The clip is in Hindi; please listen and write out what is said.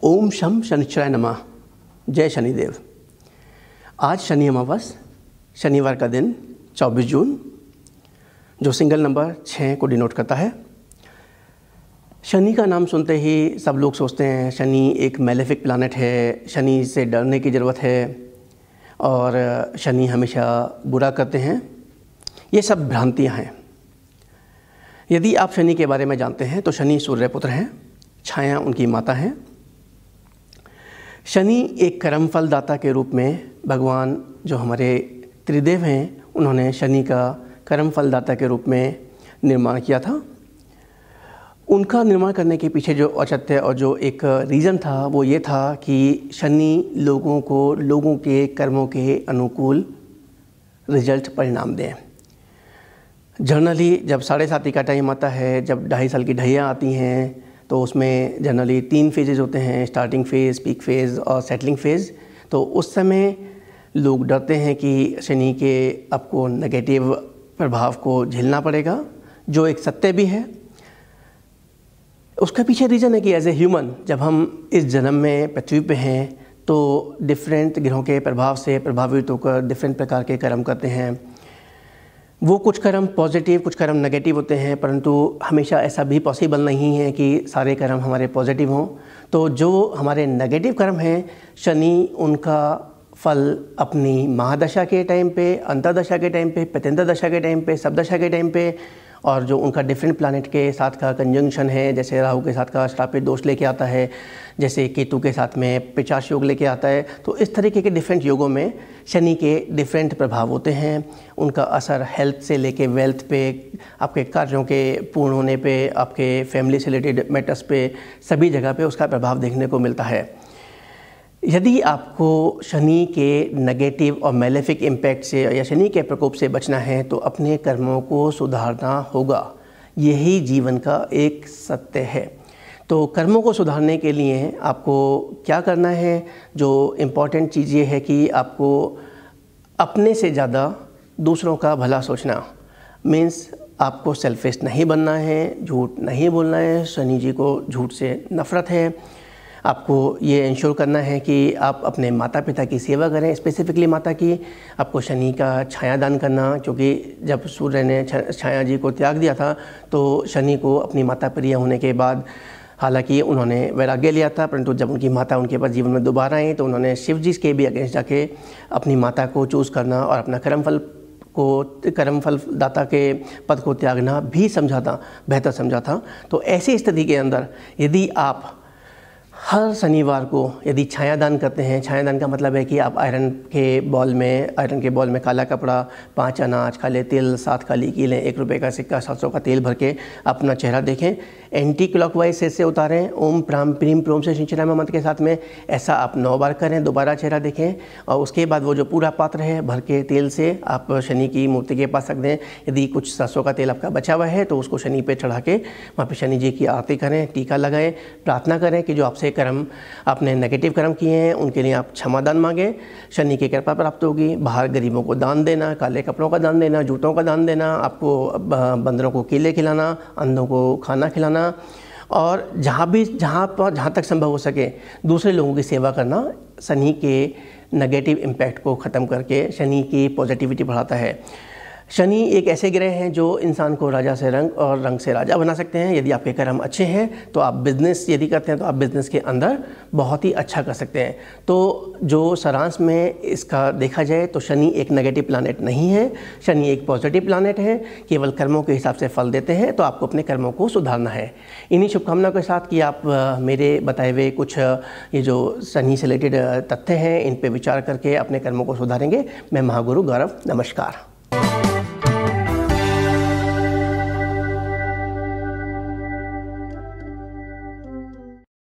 ओम शम शनिश्चराय नमः। जय शनिदेव। आज शनि अमावस शनिवार का दिन 24 जून जो सिंगल नंबर 6 को डिनोट करता है। शनि का नाम सुनते ही सब लोग सोचते हैं शनि एक मैलेफिक प्लैनेट है, शनि से डरने की ज़रूरत है और शनि हमेशा बुरा करते हैं। ये सब भ्रांतियाँ हैं। यदि आप शनि के बारे में जानते हैं तो शनि सूर्य पुत्र हैं, छाया उनकी माता हैं। शनि एक कर्म फल दाता के रूप में भगवान जो हमारे त्रिदेव हैं उन्होंने शनि का कर्म फल दाता के रूप में निर्माण किया था। उनका निर्माण करने के पीछे जो औचित्य और जो एक रीज़न था वो ये था कि शनि लोगों को लोगों के कर्मों के अनुकूल रिजल्ट परिणाम दें। जनरली जब 7.5 का टाइम आता है, जब 2.5 साल की ढैया आती हैं तो उसमें जनरली 3 फेजेज़ होते हैं, स्टार्टिंग फ़ेज़, पीक फ़ेज़ और सेटलिंग फ़ेज़। तो उस समय लोग डरते हैं कि शनि के आपको नेगेटिव प्रभाव को झेलना पड़ेगा, जो एक सत्य भी है। उसका पीछे रीज़न है कि एज ए ह्यूमन जब हम इस जन्म में पृथ्वी पे हैं तो डिफरेंट ग्रहों के प्रभाव से प्रभावित होकर डिफरेंट प्रकार के कर्म करते हैं। वो कुछ कर्म पॉजिटिव, कुछ कर्म नेगेटिव होते हैं, परंतु हमेशा ऐसा भी पॉसिबल नहीं है कि सारे कर्म हमारे पॉजिटिव हों। तो जो हमारे नेगेटिव कर्म हैं, शनि उनका फल अपनी महादशा के टाइम पे, अंतर्दशा के टाइम पे, प्रत्यंतर दशा के टाइम पे, सबदशा के टाइम पे, और जो उनका डिफरेंट प्लैनेट के साथ का कंजंक्शन है, जैसे राहु के साथ का श्रापित दोष लेके आता है, जैसे केतु के साथ में पिशाच योग लेके आता है। तो इस तरीके के डिफरेंट योगों में शनि के डिफरेंट प्रभाव होते हैं। उनका असर हेल्थ से लेके वेल्थ पे, आपके कार्यों के पूर्ण होने पे, आपके फैमिली से रिलेटेड मैटर्स पे, सभी जगह पे उसका प्रभाव देखने को मिलता है। यदि आपको शनि के नेगेटिव और मैलेफिक इम्पैक्ट से या शनि के प्रकोप से बचना है तो अपने कर्मों को सुधारना होगा। यही जीवन का एक सत्य है। तो कर्मों को सुधारने के लिए आपको क्या करना है, जो इम्पॉर्टेंट चीज़ ये है कि आपको अपने से ज़्यादा दूसरों का भला सोचना। मीन्स आपको सेल्फिश नहीं बनना है, झूठ नहीं बोलना है। शनि जी को झूठ से नफ़रत है। आपको ये इंश्योर करना है कि आप अपने माता पिता की सेवा करें, स्पेसिफिकली माता की। आपको शनि का छाया दान करना, क्योंकि जब सूर्य ने छाया जी को त्याग दिया था तो शनि को अपनी माता प्रिय होने के बाद, हालांकि उन्होंने वैराग्य लिया था, परंतु जब उनकी माता उनके पास जीवन में दोबारा आई तो उन्होंने शिव जी के भी अगेंस्ट जाके अपनी माता को चूज़ करना और अपना कर्मफल दाता के पद को त्यागना भी समझा था, बेहतर समझा था। तो ऐसी स्थिति के अंदर यदि आप हर शनिवार को यदि छायादान करते हैं, छायादान का मतलब है कि आप आयरन के बॉल में काला कपड़ा, 5 अनाज, काले तिल, 7 काली कीलें, 1 रुपये का सिक्का, 700 का तेल भर के अपना चेहरा देखें। एंटी क्लॉकवाइज से उतारें। ओम प्राम प्रीम प्रोम से शनिश्चराय मंत्र के साथ में ऐसा आप 9 बार करें। दोबारा चेहरा देखें और उसके बाद वो जो पूरा पात्र है भर के तेल से आप शनि की मूर्ति के पास रख दें। यदि कुछ 700 का तेल आपका बचा हुआ है तो उसको शनि पे चढ़ा के वहाँ पे शनि जी की आरती करें, टीका लगाएं, प्रार्थना करें कि जो आपसे कर्म, आपने नेगेटिव कर्म किए हैं उनके लिए आप क्षमादान मांगें। शनि की कृपा प्राप्त होगी। बाहर गरीबों को दान देना, काले कपड़ों का दान देना, जूतों का दान देना, आपको बंदरों को केले खिलाना, अंधों को खाना खिलाना, और जहाँ तक संभव हो सके दूसरे लोगों की सेवा करना शनि के नेगेटिव इम्पैक्ट को ख़त्म करके शनि की पॉजिटिविटी बढ़ाता है। शनि एक ऐसे ग्रह हैं जो इंसान को राजा से रंग और रंग से राजा बना सकते हैं। यदि आपके कर्म अच्छे हैं तो आप बिज़नेस यदि करते हैं तो आप बिज़नेस के अंदर बहुत ही अच्छा कर सकते हैं। तो जो सारांश में इसका देखा जाए तो शनि एक नेगेटिव प्लैनेट नहीं है, शनि एक पॉजिटिव प्लैनेट है। केवल कर्मों के हिसाब से फल देते हैं, तो आपको अपने कर्मों को सुधारना है। इन्हीं शुभकामनाओं के साथ कि आप मेरे बताए हुए कुछ ये जो शनि से रिलेटेड तथ्य हैं इन पर विचार करके अपने कर्मों को सुधारेंगे। मैं महागुरु गौरव, नमस्कार।